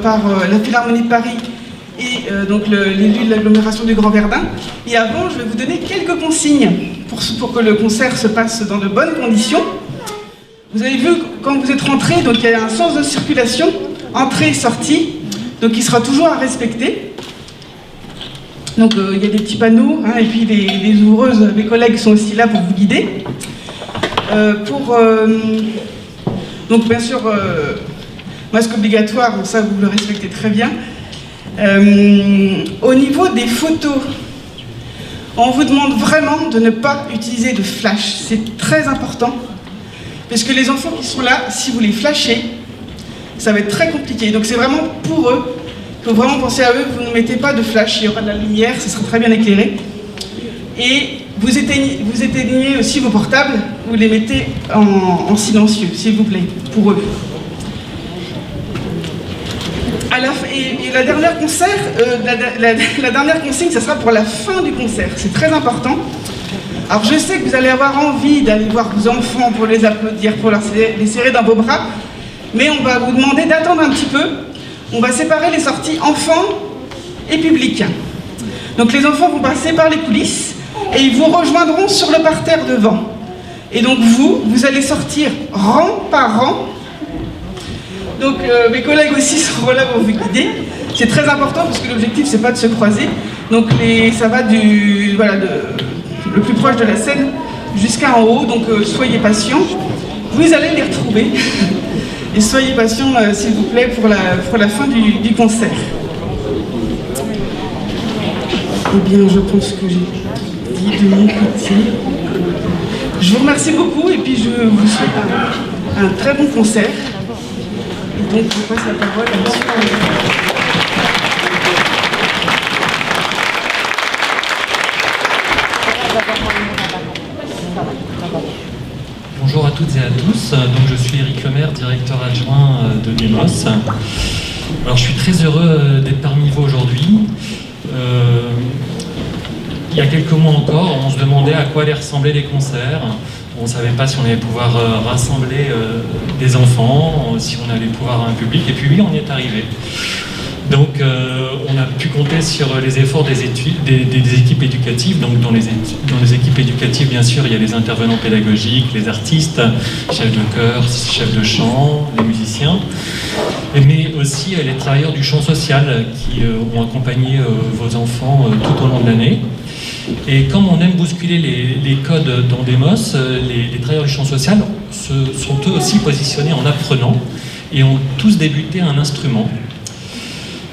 Par la Philharmonie de Paris et donc l'élu de l'agglomération du Grand Verdun. Et avant, je vais vous donner quelques consignes pour que le concert se passe dans de bonnes conditions. Vous avez vu, quand vous êtes rentré, donc il y a un sens de circulation, entrée et sortie, donc il sera toujours à respecter. Donc il y a des petits panneaux, hein, et puis les ouvreuses, mes collègues sont aussi là pour vous guider. Donc bien sûr, masque obligatoire, ça vous le respectez très bien. Au niveau des photos, on vous demande vraiment de ne pas utiliser de flash, c'est très important. Parce que les enfants qui sont là, si vous les flashez, ça va être très compliqué. Donc c'est vraiment pour eux, il faut vraiment penser à eux, vous ne mettez pas de flash, il y aura de la lumière, ça sera très bien éclairé. Et vous éteignez aussi vos portables, vous les mettez en silencieux, s'il vous plaît, pour eux. Et la dernière la dernière consigne, ça sera pour la fin du concert, c'est très important. Alors je sais que vous allez avoir envie d'aller voir vos enfants pour les applaudir, pour les serrer dans vos bras, mais on va vous demander d'attendre un petit peu. On va séparer les sorties enfants et public. Donc les enfants vont passer par les coulisses et ils vous rejoindront sur le parterre devant. Et donc vous allez sortir rang par rang. Donc mes collègues aussi seront là pour vous guider. C'est très important parce que l'objectif c'est pas de se croiser. Donc ça va le plus proche de la scène jusqu'à en haut, donc soyez patients. Vous allez les retrouver. Et soyez patients, s'il vous plaît, pour la fin du concert. Eh bien, je pense que j'ai dit de mon côté. Je vous remercie beaucoup et puis je vous souhaite un très bon concert. Et donc, je passe la parole à monsieur. Bonjour à toutes et à tous, donc je suis Éric Lemaire, directeur adjoint de Demos. Alors je suis très heureux d'être parmi vous aujourd'hui. Il y a quelques mois encore, on se demandait à quoi allaient ressembler les concerts. On ne savait pas si on allait pouvoir rassembler des enfants, si on allait pouvoir avoir un public, et puis oui, on y est arrivé. Donc on a pu compter sur les efforts des équipes éducatives. Donc dans les équipes éducatives, bien sûr, il y a les intervenants pédagogiques, les artistes, chefs de chœur, chefs de chant, les musiciens, mais aussi les travailleurs du champ social qui ont accompagné vos enfants tout au long de l'année. Et comme on aime bousculer les codes dans Demos, les travailleurs du champ social sont eux aussi positionnés en apprenants et ont tous débuté un instrument.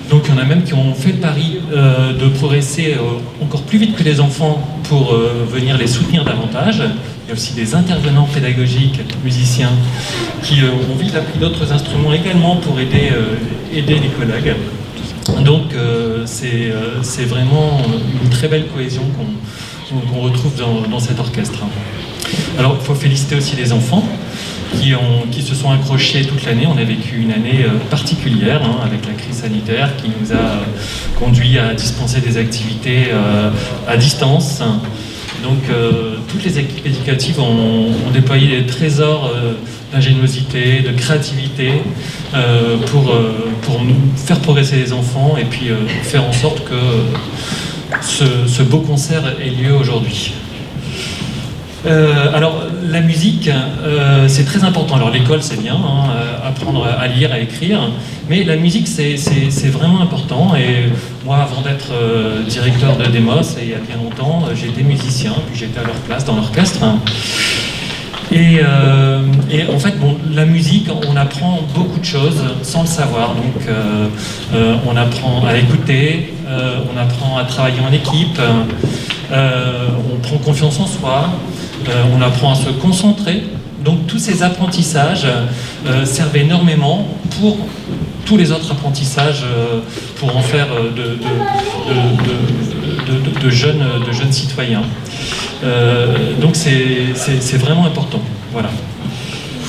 Donc il y en a même qui ont fait le pari de progresser encore plus vite que les enfants pour venir les soutenir davantage. Il y a aussi des intervenants pédagogiques, musiciens, qui ont vite appris d'autres instruments également pour aider les collègues. Donc c'est vraiment une très belle cohésion qu'on retrouve dans cet orchestre. Alors il faut féliciter aussi les enfants qui se sont accrochés toute l'année. On a vécu une année particulière avec la crise sanitaire qui nous a conduit à dispenser des activités à distance. Donc toutes les équipes éducatives ont déployé des trésors d'ingéniosité, de créativité pour faire progresser les enfants et puis faire en sorte que ce beau concert ait lieu aujourd'hui. Alors la musique, c'est très important. Alors l'école c'est bien, apprendre à lire, à écrire, mais la musique c'est vraiment important. Et moi, avant d'être directeur de Demos, et il y a bien longtemps, j'étais musicien, puis j'étais à leur place dans l'orchestre. Et en fait, la musique, on apprend beaucoup de choses sans le savoir. Donc on apprend à écouter, on apprend à travailler en équipe, on prend confiance en soi. On apprend à se concentrer. Donc tous ces apprentissages servent énormément pour tous les autres apprentissages, pour en faire de jeunes citoyens. Donc c'est vraiment important. Voilà.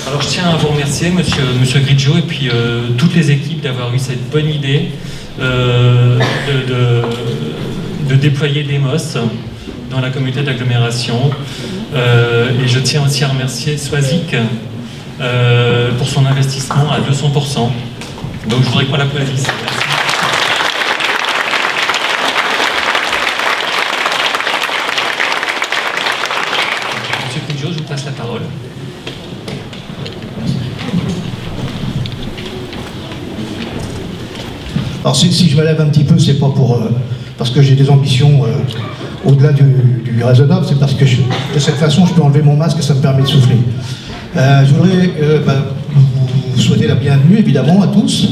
Alors je tiens à vous remercier, monsieur Grigio, et puis toutes les équipes d'avoir eu cette bonne idée de déployer Demos dans la communauté d'agglomération. Et je tiens aussi à remercier Swazik pour son investissement à 200%. Donc je voudrais qu'on l'applaudisse. Monsieur Kudjo, je vous passe la parole. Alors si je me lève un petit peu, c'est pas pour parce que j'ai des ambitions au-delà du raisonnable, c'est parce que de cette façon je peux enlever mon masque et ça me permet de souffler. Je voudrais vous souhaiter la bienvenue évidemment à tous,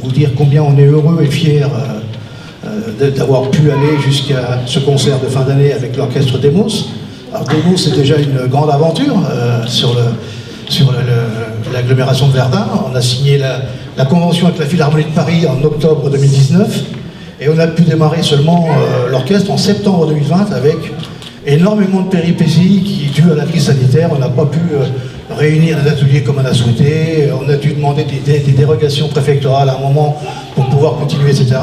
vous dire combien on est heureux et fiers d'avoir pu aller jusqu'à ce concert de fin d'année avec l'orchestre Demos. Alors Demos, c'est déjà une grande aventure sur l'agglomération de Verdun. On a signé la convention avec la Philharmonie de Paris en octobre 2019 et on a pu démarrer seulement l'orchestre en septembre 2020 avec énormément de péripéties qui, dues à la crise sanitaire, on n'a pas pu réunir les ateliers comme on a souhaité, on a dû demander des dérogations préfectorales à un moment pour pouvoir continuer, etc.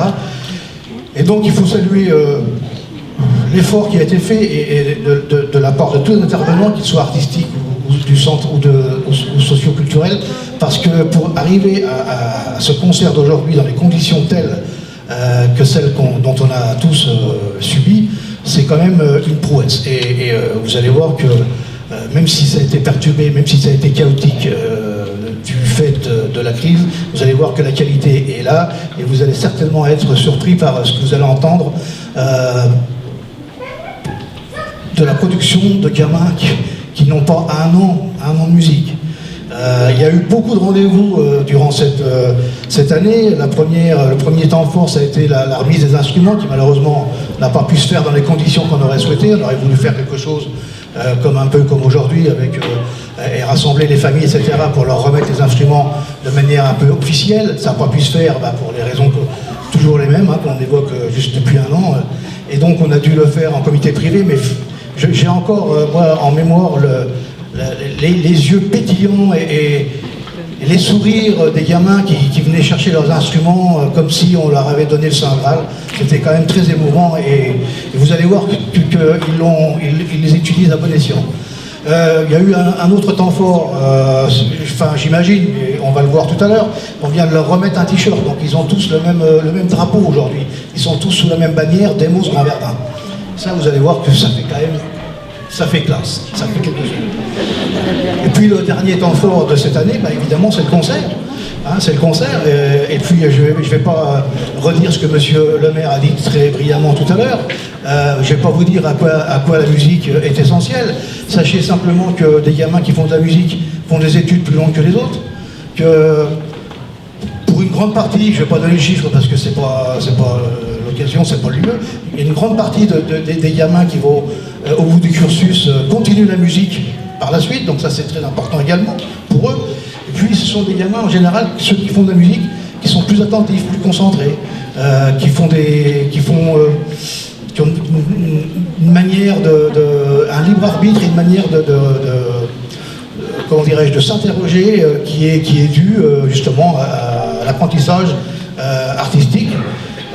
Et donc il faut saluer l'effort qui a été fait et de la part de tous les intervenants, qu'ils soient artistiques ou du centre ou socioculturels, parce que pour arriver à ce concert d'aujourd'hui dans des conditions telles que celles dont on a tous subi, c'est quand même une prouesse. Et vous allez voir que même si ça a été perturbé, même si ça a été chaotique du fait de la crise, vous allez voir que la qualité est là et vous allez certainement être surpris par ce que vous allez entendre de la production de gamins qui n'ont pas un an de musique. Il y a eu beaucoup de rendez-vous durant cette année. Le premier temps fort, ça a été la remise des instruments qui malheureusement n'a pas pu se faire dans les conditions qu'on aurait souhaité. On aurait voulu faire quelque chose un peu comme aujourd'hui, et rassembler les familles, etc., pour leur remettre les instruments de manière un peu officielle. Ça n'a pas pu se faire pour les raisons toujours les mêmes, qu'on évoque juste depuis un an. Et donc on a dû le faire en comité privé, mais j'ai encore moi, en mémoire les yeux pétillants et les sourires des gamins qui venaient chercher leurs instruments comme si on leur avait donné le Saint Graal. C'était quand même très émouvant et vous allez voir qu'ils les utilisent à bon escient. Il y a eu un autre temps fort, j'imagine, et on va le voir tout à l'heure, on vient de leur remettre un t-shirt, donc ils ont tous le même drapeau aujourd'hui. Ils sont tous sous la même bannière, Demos Grand Verdun. Ça, vous allez voir que ça fait quand même, ça fait classe, ça fait quelque chose. Et puis le dernier temps fort de cette année, évidemment, c'est le concert. C'est le concert, et puis je vais pas redire ce que monsieur le maire a dit très brillamment tout à l'heure. Je vais pas vous dire à quoi la musique est essentielle. Sachez simplement que des gamins qui font de la musique font des études plus longues que les autres, que pour une grande partie, je vais pas donner le chiffre parce que c'est pas l'occasion, c'est pas le lieu, il y a une grande partie des gamins qui vont au bout du cursus continuer la musique par la suite, donc ça c'est très important également pour eux. Et puis ce sont des gamins en général, ceux qui font de la musique, qui sont plus attentifs, plus concentrés, qui ont une manière un libre arbitre et une manière comment dirais-je, de s'interroger qui est due justement à l'apprentissage artistique.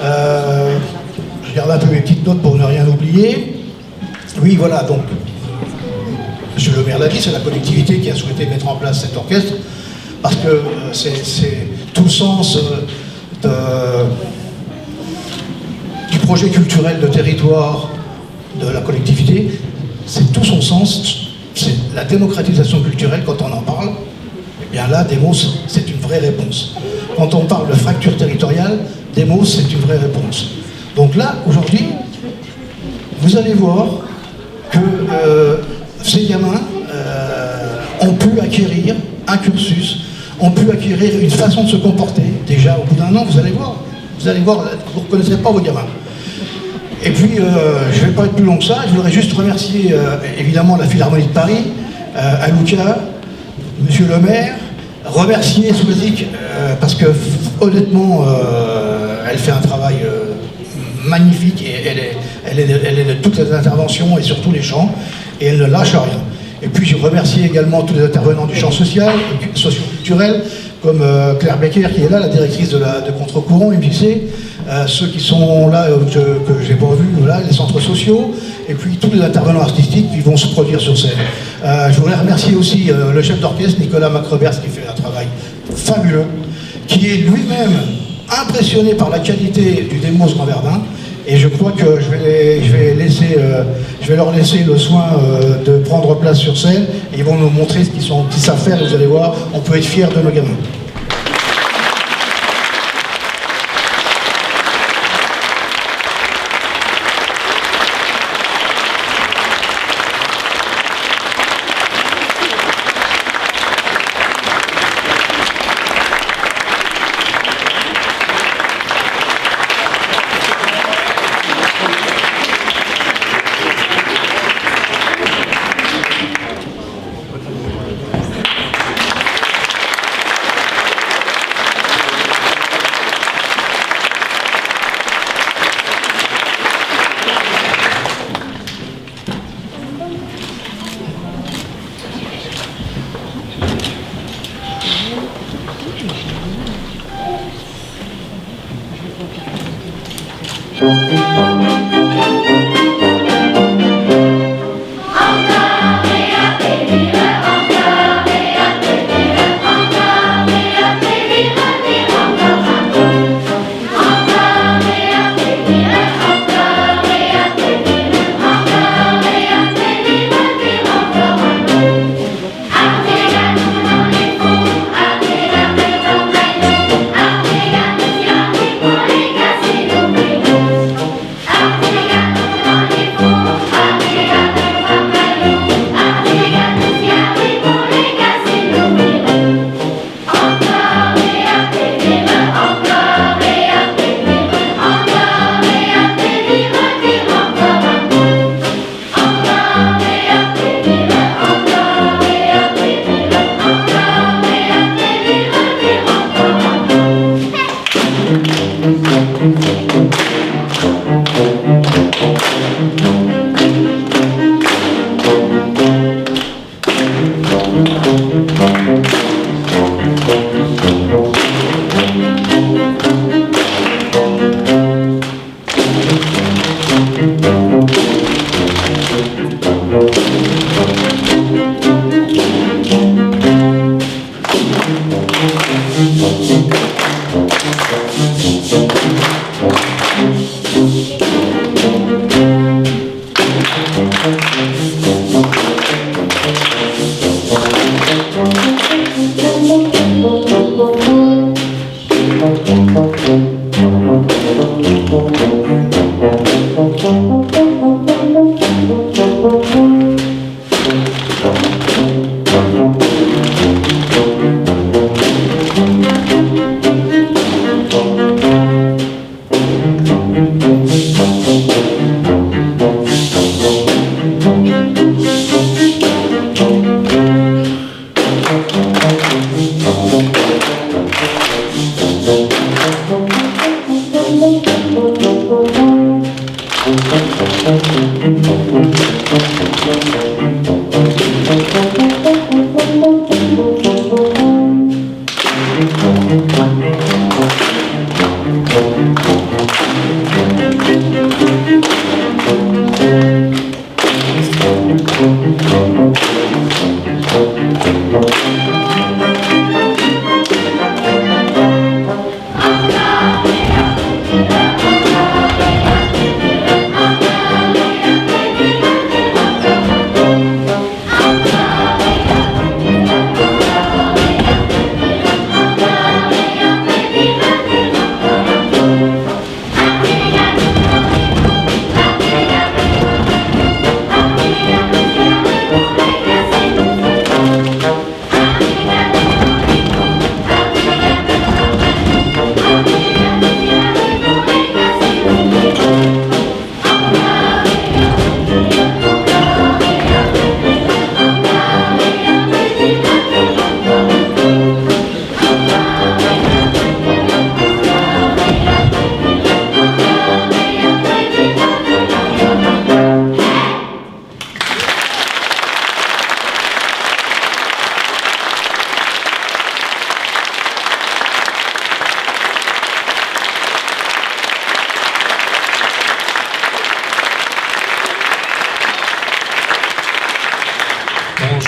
Je garde un peu mes petites notes pour ne rien oublier. Oui, voilà, donc, monsieur le maire l'a dit, c'est la collectivité qui a souhaité mettre en place cet orchestre, parce que c'est tout le sens du projet culturel de territoire de la collectivité, c'est tout son sens, c'est la démocratisation culturelle. Quand on en parle, eh bien là, Demos, c'est une vraie réponse. Quand on parle de fracture territoriale, Demos, c'est une vraie réponse. Donc là, aujourd'hui, vous allez voir que ces gamins ont pu acquérir un cursus, ont pu acquérir une façon de se comporter. Déjà, au bout d'un an, vous allez voir, vous ne reconnaîtrez pas vos gamins. Et puis, je ne vais pas être plus long que ça, je voudrais juste remercier évidemment la Philharmonie de Paris, Alouka, monsieur le maire, remercier Souzik, parce que honnêtement, elle fait un travail magnifique et elle est de toutes les interventions et sur tous les champs, et elle ne lâche rien. Et puis je remercie également tous les intervenants du champ social, socio-culturel, comme Claire Becker qui est là, la directrice de Contre-Courant, MJC, ceux qui sont là que j'ai pas vu, voilà, les centres sociaux, et puis tous les intervenants artistiques qui vont se produire sur scène. Je voudrais remercier aussi le chef d'orchestre, Nicolas Macrobers, qui fait un travail fabuleux, qui est lui-même impressionné par la qualité du Demos Grand Verdun. Et je crois que je vais leur laisser le soin de prendre place sur scène. Et ils vont nous montrer ce qu'ils savent faire. Et vous allez voir, on peut être fiers de nos gamins.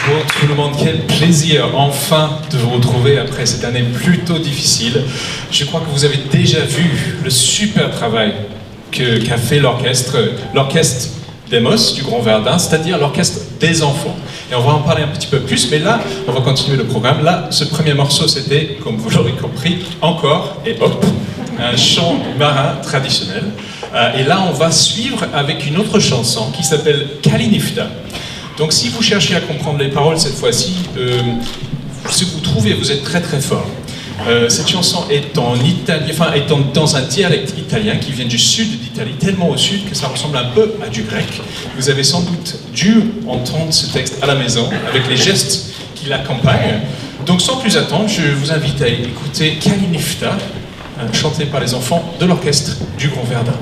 Bonjour tout le monde, quel plaisir enfin de vous retrouver après cette année plutôt difficile. Je crois que vous avez déjà vu le super travail qu'a fait l'orchestre Demos du Grand Verdun, c'est-à-dire l'orchestre des enfants. Et on va en parler un petit peu plus, mais là, on va continuer le programme. Là, ce premier morceau, c'était, comme vous l'aurez compris, encore et hop, un chant marin traditionnel. Et là, on va suivre avec une autre chanson qui s'appelle Kalinifta. Donc si vous cherchez à comprendre les paroles cette fois-ci, ce que vous trouvez, vous êtes très très fort. Cette chanson est en italien, enfin est dans un dialecte italien qui vient du sud d'Italie, tellement au sud que ça ressemble un peu à du grec. Vous avez sans doute dû entendre ce texte à la maison avec les gestes qui l'accompagnent. Donc sans plus attendre, je vous invite à écouter Kalinifta, chanté par les enfants de l'orchestre du Grand Verdun.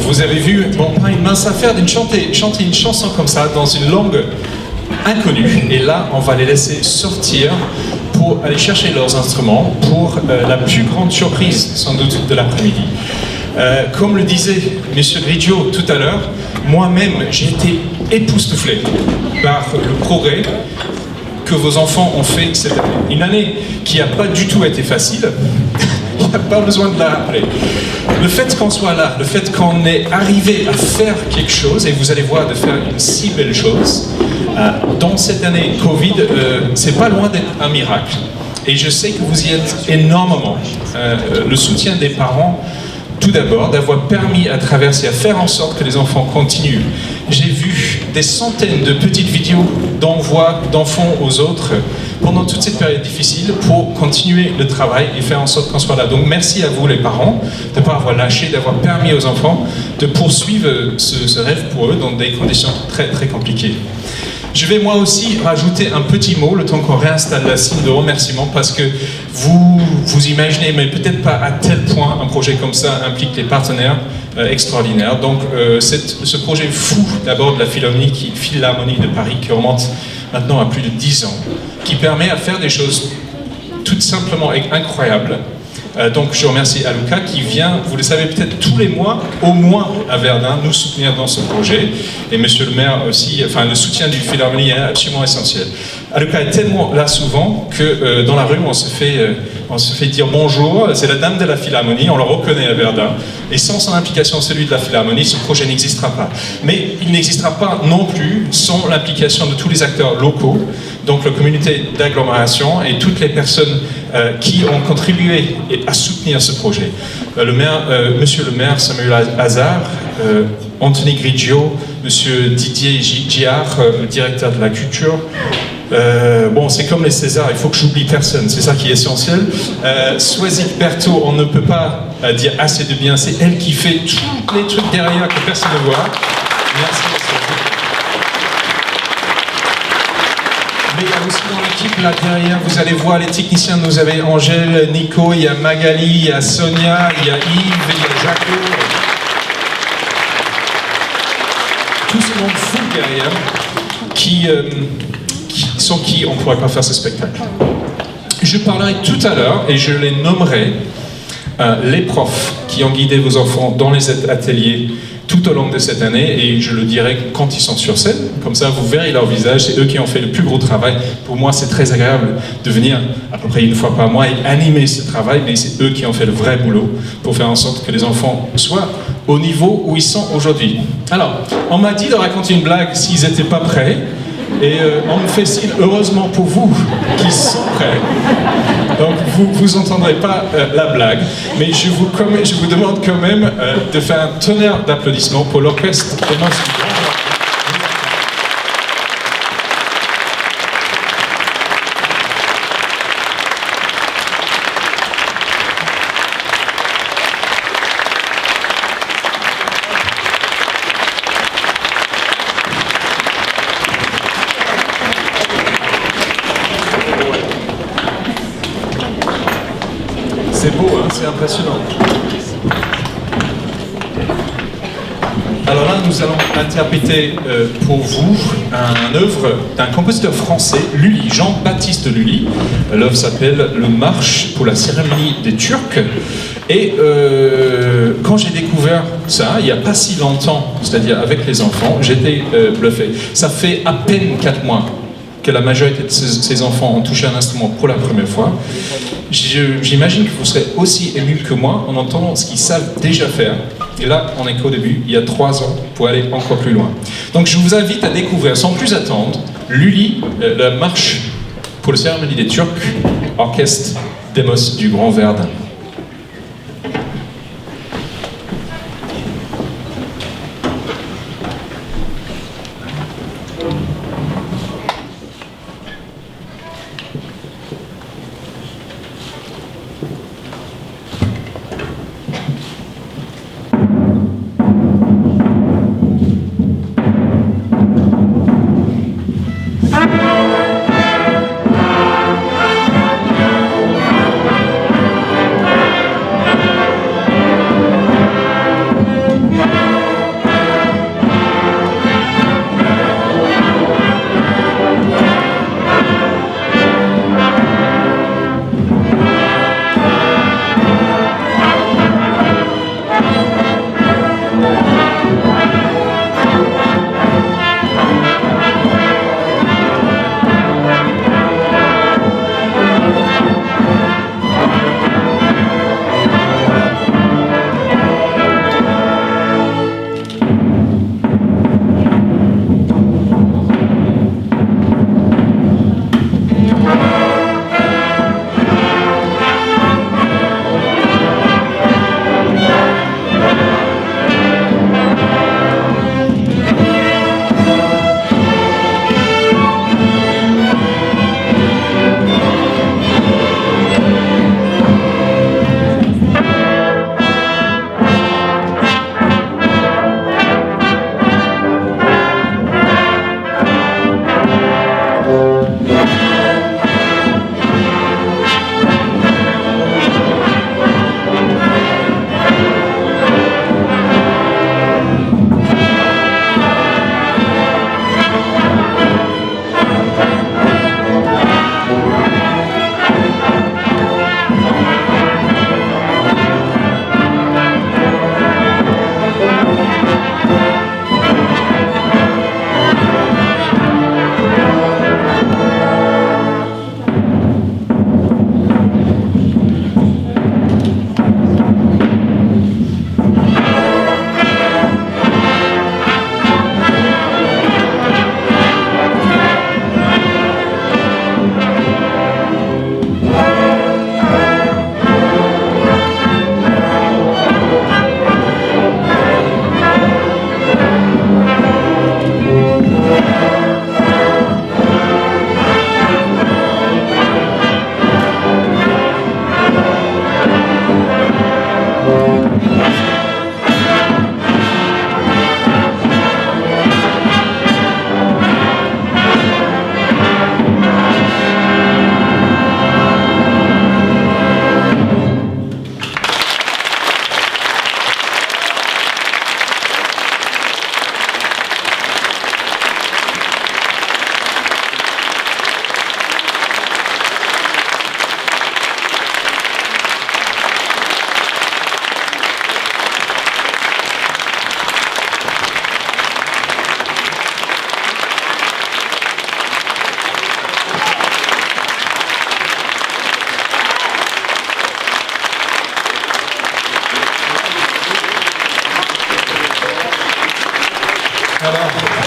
Vous avez vu, bon, pas une mince affaire de chanter une chanson comme ça dans une langue inconnue. Et là, on va les laisser sortir pour aller chercher leurs instruments pour la plus grande surprise, sans doute, de l'après-midi. Comme le disait M. Grigio tout à l'heure, moi-même, j'ai été époustouflé par le progrès que vos enfants ont fait cette année. Une année qui n'a pas du tout été facile. Il n'y a pas besoin de la rappeler. Le fait qu'on soit là, le fait qu'on ait arrivé à faire quelque chose, et vous allez voir de faire une si belle chose, dans cette année Covid, c'est pas loin d'être un miracle. Et je sais que vous y êtes énormément. Le soutien des parents, tout d'abord, d'avoir permis à traverser, à faire en sorte que les enfants continuent. J'ai vu des centaines de petites vidéos d'envoi d'enfants aux autres pendant toute cette période difficile pour continuer le travail et faire en sorte qu'on soit là. Donc merci à vous les parents de ne pas avoir lâché, d'avoir permis aux enfants de poursuivre ce rêve pour eux dans des conditions très très compliquées. Je vais moi aussi rajouter un petit mot le temps qu'on réinstalle la signe de remerciement parce que vous imaginez, mais peut-être pas à tel point, un projet comme ça implique les partenaires extraordinaires. Donc ce projet fou d'abord de la Philharmonie de Paris qui remonte maintenant à plus de 10 ans, qui permet à faire des choses tout simplement incroyables. Donc je remercie Aluka qui vient, vous le savez peut-être tous les mois, au moins à Verdun, nous soutenir dans ce projet. Et monsieur le maire aussi, enfin le soutien du Philharmonie est absolument essentiel. Aluka est tellement là souvent que dans la rue on se fait dire bonjour, c'est la dame de la Philharmonie, on le reconnaît à Verdun. Et sans son implication, celui de la Philharmonie, ce projet n'existera pas. Mais il n'existera pas non plus sans l'implication de tous les acteurs locaux, donc la communauté d'agglomération et toutes les personnes qui ont contribué à soutenir ce projet. Monsieur le maire Samuel Hazard, Anthony Grigio, monsieur Didier Giard, le directeur de la culture. Bon, c'est comme les Césars, il faut que j'oublie personne, c'est ça qui est essentiel. Swazik Berthaud, on ne peut pas dire assez de bien, c'est elle qui fait tous les trucs derrière que personne ne voit. Merci. Mais il y a aussi dans l'équipe là derrière, vous allez voir les techniciens, nous avons Angèle, Nico, il y a Magali, il y a Sonia, il y a Yves, il y a Jaco. Tout ce monde fou derrière sans qui on ne pourrait pas faire ce spectacle. Je parlerai tout à l'heure, et je les nommerai, les profs qui ont guidé vos enfants dans les ateliers tout au long de cette année, et je le dirai quand ils sont sur scène, comme ça vous verrez leur visage, c'est eux qui ont fait le plus gros travail. Pour moi c'est très agréable de venir à peu près une fois par mois et animer ce travail, mais c'est eux qui ont fait le vrai boulot pour faire en sorte que les enfants soient au niveau où ils sont aujourd'hui. Alors, on m'a dit de raconter une blague s'ils n'étaient pas prêts, et on me fait signe, heureusement pour vous, qui sont prêts. Donc vous n'entendrez pas la blague, mais je vous demande quand même de faire un tonnerre d'applaudissements pour l'orchestre des Mosses du Grand Verdun. C'est beau, hein, c'est impressionnant. Alors là, nous allons interpréter pour vous une œuvre d'un compositeur français, Lully, Jean-Baptiste Lully. L'œuvre s'appelle Le Marche pour la cérémonie des Turcs. Et quand j'ai découvert ça, il n'y a pas si longtemps, c'est-à-dire avec les enfants, j'étais bluffé. Ça fait à peine 4 mois que la majorité de ces enfants ont touché un instrument pour la première fois. J'imagine que vous serez aussi émus que moi en entendant ce qu'ils savent déjà faire. Et là, on est qu'au début, il y a 3 ans, pour aller encore plus loin. Donc je vous invite à découvrir, sans plus attendre, Lully, la marche pour la cérémonie des Turcs, orchestre des Mosses du Grand Verdun.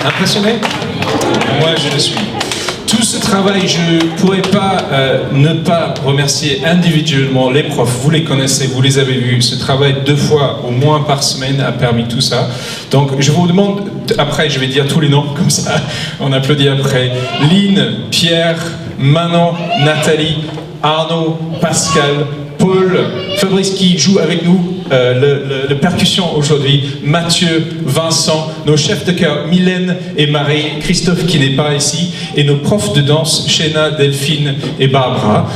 Impressionné? Moi, je le suis. Tout ce travail, je ne pourrais pas ne pas remercier individuellement les profs. Vous les connaissez, vous les avez vus. Ce travail 2 fois au moins par semaine a permis tout ça. Donc je vous demande, après je vais dire tous les noms, comme ça on applaudit après. Lynn, Pierre, Manon, Nathalie, Arnaud, Pascal, Paul, Fabrice qui joue avec nous le percussion aujourd'hui, Mathieu, Vincent, nos chefs de chœur Mylène et Marie, Christophe qui n'est pas ici, et nos profs de danse Shena, Delphine et Barbara.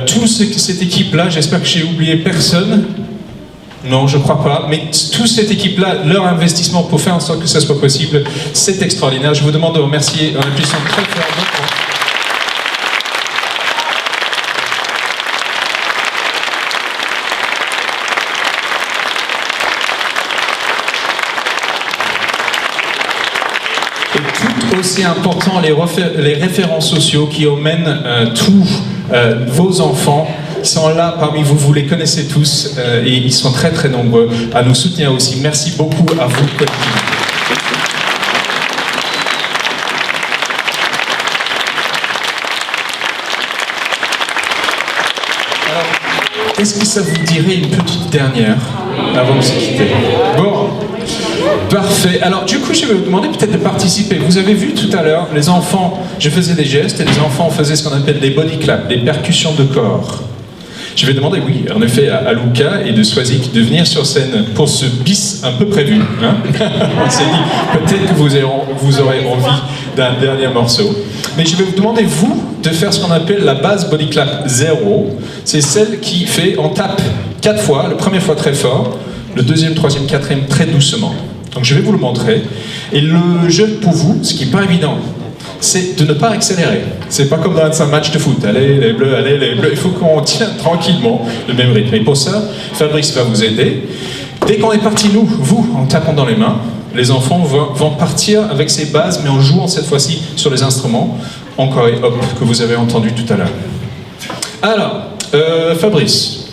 Toute cette équipe-là, j'espère que j'ai oublié personne. Non, je crois pas, mais toute cette équipe-là, leur investissement pour faire en sorte que ça soit possible, c'est extraordinaire. Je vous demande de remercier en applaudissant très fort. Aussi important, les référents sociaux qui emmènent tous vos enfants. Ils sont là parmi vous, vous les connaissez tous et ils sont très très nombreux à nous soutenir aussi. Merci beaucoup à vous collectivement. Alors, est-ce que ça vous dirait une petite dernière avant de se quitter? Bon. Parfait. Alors du coup, je vais vous demander peut-être de participer. Vous avez vu tout à l'heure, les enfants, je faisais des gestes et les enfants faisaient ce qu'on appelle des body claps, des percussions de corps. Je vais demander, oui, en effet, à Luca et de Swazik de venir sur scène pour ce bis un peu prévu. Hein. On s'est dit, peut-être que vous aurez envie d'un dernier morceau. Mais je vais vous demander, vous, de faire ce qu'on appelle la base body clap 0. C'est celle qui fait, on tape 4 fois, la première fois très fort, le deuxième, troisième, quatrième très doucement. Donc je vais vous le montrer. Et le jeu pour vous, ce qui n'est pas évident, c'est de ne pas accélérer. C'est pas comme dans un match de foot. Allez les bleus, allez les bleus. Il faut qu'on tienne tranquillement le même rythme. Et pour ça, Fabrice va vous aider. Dès qu'on est parti, nous, vous, en tapant dans les mains, les enfants vont partir avec ces bases, mais en jouant cette fois-ci sur les instruments, encore et hop, que vous avez entendu tout à l'heure. Alors, Fabrice,